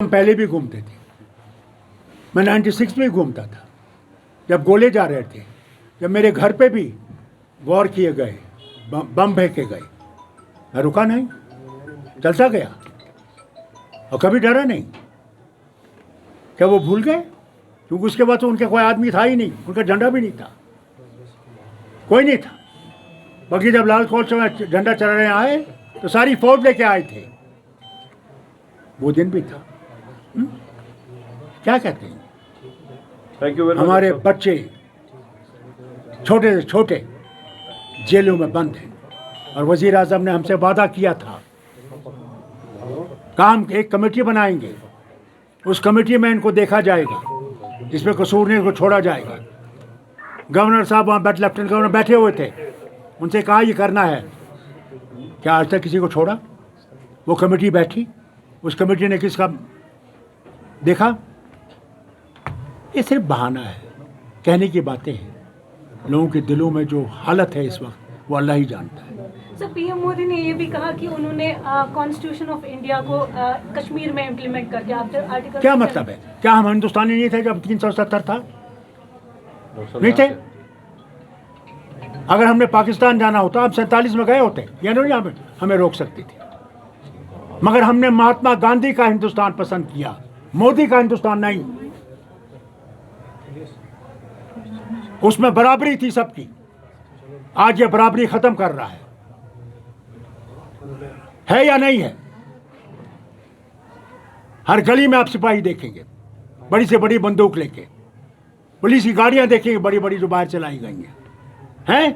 हम पहले भी घूमते थे। मैं 96 में घूमता था जब गोले जा रहे थे, जब मेरे घर पे भी वॉर किए गए, बम फेंके गए, मैं रुका नहीं, चलता गया और कभी डरा नहीं। क्या वो भूल गए? क्योंकि उसके बाद तो उनके कोई आदमी था ही नहीं, उनका झंडा भी नहीं था, कोई नहीं था। बाकी जब लाल कोच में झंडा चढ़ाने आए तो सारी फौज लेके आए थे। वो दिन भी था। क्या कहते हैं, थैंक यू। हमारे बच्चे छोटे से छोटे जेलों में बंद हैं और वजीर आजम ने हमसे वादा किया था काम एक कमेटी बनाएंगे, उस कमेटी में इनको देखा जाएगा, जिसमें कसूर नहीं को छोड़ा जाएगा। गवर्नर साहब वहाँ लेफ्टिनेंट गवर्नर बैठे हुए थे, उनसे कहा ये करना है। क्या आज तक किसी को छोड़ा? वो कमेटी बैठी, उस कमेटी ने किसका देखा? ये सिर्फ बहाना है, कहने की बातें हैं। लोगों के दिलों में जो हालत है इस वक्त वो अल्लाह ही जानता है। सर, पीएम मोदी ने ये भी कहा कि उन्होंने कॉन्स्टिट्यूशन ऑफ इंडिया को कश्मीर में इम्प्लीमेंट कर दिया। आर्टिकल क्या मतलब है? क्या हम हिंदुस्तानी नहीं थे जब 370 था? नहीं थे? अगर हमने पाकिस्तान जाना होता हम 47 में गए होते, या नहीं हमें रोक सकती थी। मगर हमने महात्मा गांधी का हिंदुस्तान पसंद किया, मोदी का हिंदुस्तान नहीं। उसमें बराबरी थी सबकी। आज ये बराबरी खत्म कर रहा है या नहीं है? हर गली में आप सिपाही देखेंगे बड़ी से बड़ी बंदूक लेके, पुलिस की गाड़ियां देखेंगे बड़ी बड़ी जो बाहर चलाई गई हैं।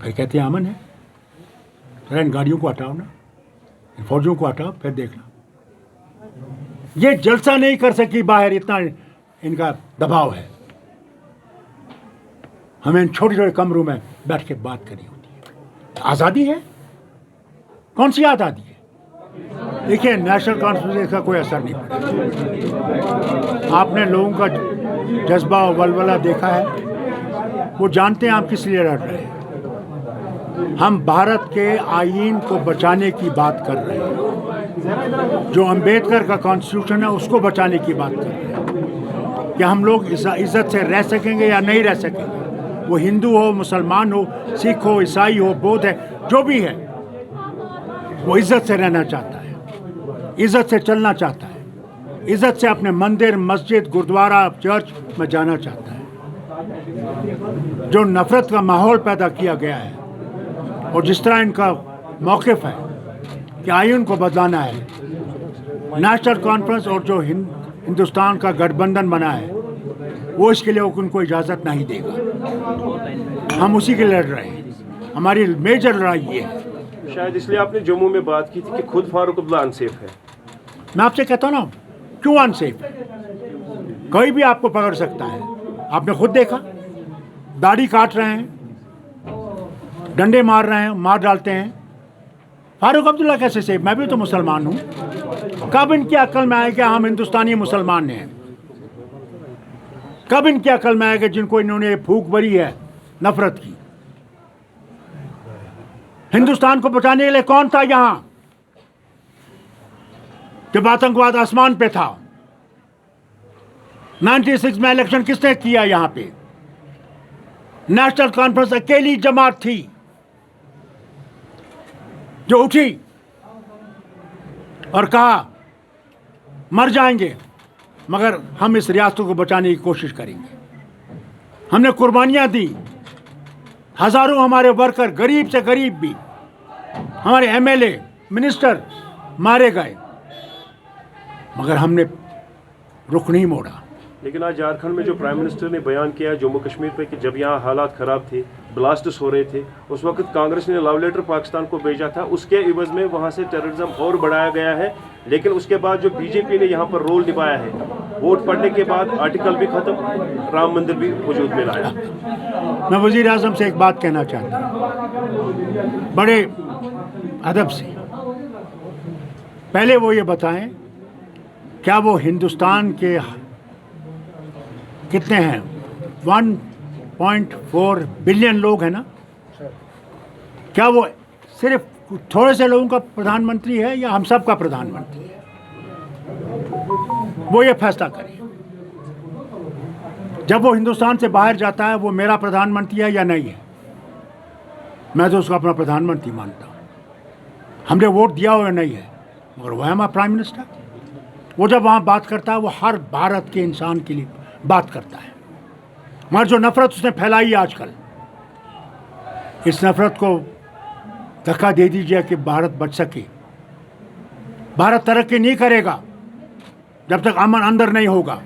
फिर कहते हैं अमन है। तो इन गाड़ियों को हटाओ ना, इन फौजियों को हटाओ, फिर देखना। ये जलसा नहीं कर सकी बाहर, इतना इनका दबाव है। हमें इन छोटे छोटे कमरों में बैठ के बात करनी होती है। आज़ादी है? कौन सी आज़ादी है? देखिए, नेशनल कॉन्फ्रेंस का कोई असर नहीं पड़ा। आपने लोगों का जज्बा और वलवला देखा है, वो जानते हैं आप किस लिए लड़ रहे हैं। हम भारत के आईन को बचाने की बात कर रहे हैं, जो अंबेडकर का कॉन्स्टिट्यूशन है उसको बचाने की बात कर रहे हैं। कि हम लोग इज्जत से रह सकेंगे या नहीं रह सकेंगे, वो हिंदू हो, मुसलमान हो, सिख हो, ईसाई हो, बौद्ध है, जो भी है, वो इज्जत से रहना चाहता है, इज्जत से चलना चाहता है, इज्जत से अपने मंदिर, मस्जिद, गुरुद्वारा, चर्च में जाना चाहता है। जो नफरत का माहौल पैदा किया गया है और जिस तरह इनका मौक़िफ़ है कि आईन को बदलाना है, नेशनल कॉन्फ्रेंस और जो हिंदुस्तान का गठबंधन बना है वो इसके लिए उनको इजाज़त नहीं देगा। हम उसी के लिए लड़ रहे हैं। हमारी मेजर लड़ाई ये है। शायद इसलिए आपने जम्मू में बात की थी कि खुद फारूक अब्दुल्ला अनसेफ है। मैं आपसे कहता हूँ ना, क्यों अनसेफ है? कोई भी आपको पकड़ सकता है। आपने खुद देखा, दाढ़ी काट रहे हैं, डंडे मार रहे हैं, मार डालते हैं। फारूक अब्दुल्ला कैसे सेफ? मैं भी तो मुसलमान हूँ। कब इनकी अक्ल में आए कि हम हिंदुस्तानी मुसलमान हैं? कब इनकी अक्ल में आएगा जिनको इन्होंने फूंक भरी है नफरत की? हिंदुस्तान को बचाने के लिए कौन था यहां जब आतंकवाद आसमान पे था? 96 में इलेक्शन किसने किया? यहां पे नेशनल कॉन्फ्रेंस अकेली जमात थी जो उठी और कहा मर जाएंगे मगर हम इस रियासत को बचाने की कोशिश करेंगे। हमने कुर्बानियां दी, हजारों हमारे वर्कर, गरीब से गरीब भी, हमारे एमएलए, मिनिस्टर मारे गए, मगर हमने रुख नहीं मोड़ा। लेकिन आज झारखंड में जो प्राइम मिनिस्टर ने बयान किया है जम्मू कश्मीर पे कि जब यहाँ हालात ख़राब थे, ब्लास्ट्स हो रहे थे, उस वक्त कांग्रेस ने लव लेटर पाकिस्तान को भेजा था, उसके इवज़ में वहाँ से टेररिज्म और बढ़ाया गया है। लेकिन उसके बाद जो बीजेपी ने यहाँ पर रोल निभाया है, वोट पड़ने के बाद आर्टिकल भी ख़त्म, राम मंदिर भी वजूद में लाया। मैं वज़ीर आज़म से एक बात कहना चाहता हूँ बड़े अदब से। पहले वो ये बताएं, क्या वो हिंदुस्तान के कितने हैं? 1.4 बिलियन लोग हैं ना? क्या वो सिर्फ थोड़े से लोगों का प्रधानमंत्री है या हम सब का प्रधानमंत्री है? वो ये फैसला करे। जब वो हिंदुस्तान से बाहर जाता है, वो मेरा प्रधानमंत्री है या नहीं है? मैं तो उसको अपना प्रधानमंत्री मानता हूँ। हमने वोट दिया हो या नहीं है, मगर वह है हमारा प्राइम मिनिस्टर। वो जब वहाँ बात करता है, वो हर भारत के इंसान के लिए बात करता है। मगर जो नफरत उसने फैलाई आजकल, इस नफरत को धक्का दे दीजिए कि भारत बच सके। भारत तरक्की नहीं करेगा जब तक अमन अंदर नहीं होगा,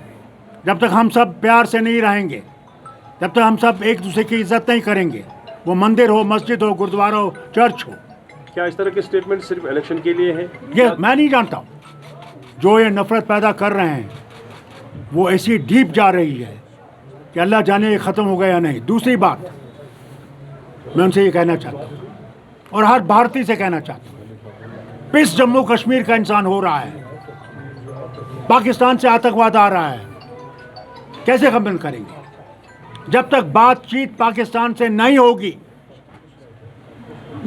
जब तक हम सब प्यार से नहीं रहेंगे, जब तक हम सब एक दूसरे की इज्जत नहीं करेंगे। वो मंदिर हो, मस्जिद हो, गुरुद्वारा हो, चर्च हो। क्या इस तरह के स्टेटमेंट सिर्फ इलेक्शन के लिए है? ये मैं नहीं जानता हूँ। जो ये नफरत पैदा कर रहे हैं, वो ऐसी डीप जा रही है कि अल्लाह जाने ये ख़त्म हो गया या नहीं। दूसरी बात मैं उनसे ये कहना चाहता हूँ, और हर भारतीय से कहना चाहता हूँ, पिस जम्मू कश्मीर का इंसान हो रहा है, पाकिस्तान से आतंकवाद आ रहा है, कैसे खत्म करेंगे? जब तक बातचीत पाकिस्तान से नहीं होगी,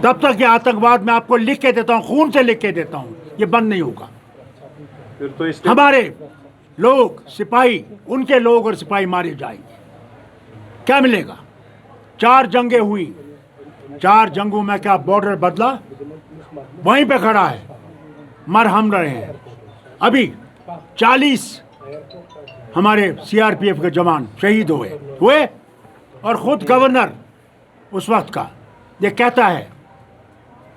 तब तक ये आतंकवाद मैं आपको लिख के देता हूँ, खून से लिख के देता हूँ, ये बंद नहीं होगा। फिर तो इस हमारे लोग, सिपाही, उनके लोग और सिपाही मारे जाएंगे। क्या मिलेगा? 4 जंगें हुई, 4 जंगों में क्या बॉर्डर बदला? वहीं पे खड़ा है, मर हम रहे हैं। अभी 40 हमारे सीआरपीएफ के जवान शहीद हुए, और खुद गवर्नर उस वक्त का ये कहता है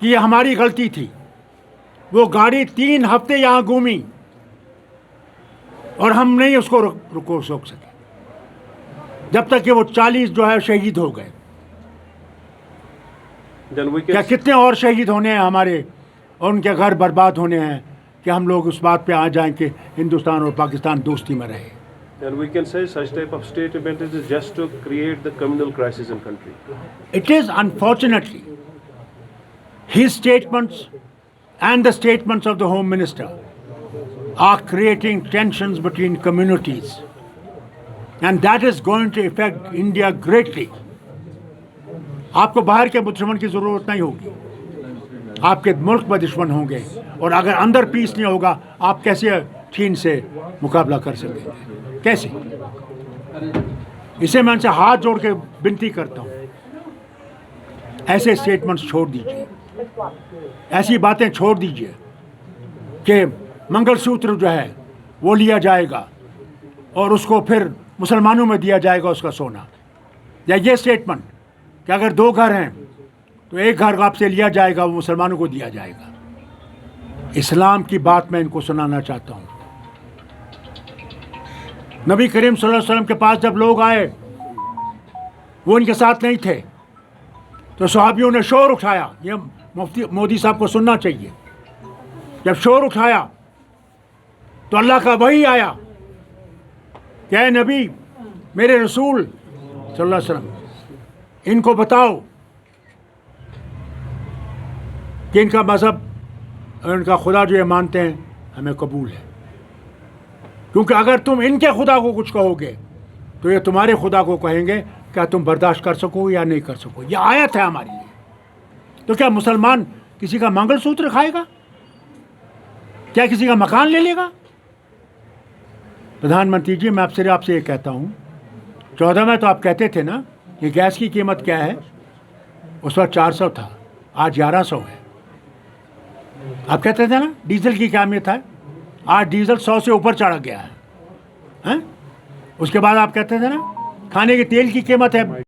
कि ये हमारी गलती थी। वो गाड़ी 3 हफ्ते यहाँ घूमी और हम नहीं उसको रोक सके, जब तक कि वो 40 जो है शहीद हो गए। क्या कितने और शहीद होने हैं हमारे, और उनके घर बर्बाद होने हैं कि हम लोग उस बात पे आ जाएं कि हिंदुस्तान और पाकिस्तान दोस्ती में रहे। Then we can say such type of statement is just to create the communal crisis in country. It is, unfortunately, his statements and the statements of the Home Minister are creating tensions between communities, and that is going to affect India greatly. आपको बाहर के दुश्मन की ज़रूरत नहीं होगी, आपके मुल्क में दुश्मन होंगे, और अगर अंदर पीस नहीं होगा, आप कैसे चीन से मुकाबला कर सकेंगे? कैसे? इसे मैं उनसे हाथ जोड़ के विनती करता हूँ, ऐसे स्टेटमेंट्स छोड़ दीजिए, ऐसी बातें छोड़ दीजिए कि मंगलसूत्र जो है वो लिया जाएगा और उसको फिर मुसलमानों में दिया जाएगा उसका सोना, या ये स्टेटमेंट कि अगर 2 घर हैं तो एक घर आपसे लिया जाएगा, वो मुसलमानों को दिया जाएगा। इस्लाम की बात मैं इनको सुनाना चाहता हूँ। नबी करीम सल्लल्लाहु अलैहि वसल्लम के पास जब लोग आए, वो उनके साथ नहीं थे, तो सहाबियों ने शोर उठाया। ये मुफ्ती मोदी साहब को सुनना चाहिए। जब शोर उठाया तो अल्लाह का वही आया कि ऐ नबी, मेरे रसूल सल्लल्लाहु अलैहि वसल्लम, इनको बताओ कि इनका मज़हब और इनका खुदा जो ये मानते हैं हमें कबूल है, क्योंकि अगर तुम इनके खुदा को कुछ कहोगे तो ये तुम्हारे खुदा को कहेंगे, क्या तुम बर्दाश्त कर सको या नहीं कर सको? ये आयत है हमारी लिए। तो क्या मुसलमान किसी का मंगलसूत्र खाएगा? क्या किसी का मकान ले लेगा? प्रधानमंत्री जी, मैं सिर्फ आपसे ये कहता हूँ, 14 में तो आप कहते थे ना कि गैस की कीमत क्या है, उस वक्त 400 था, आज 1100 है। आप कहते थे ना डीजल की क्या कीमत है, आज डीजल 100 से ऊपर चढ़ गया है। उसके बाद आप कहते थे ना खाने के तेल की कीमत है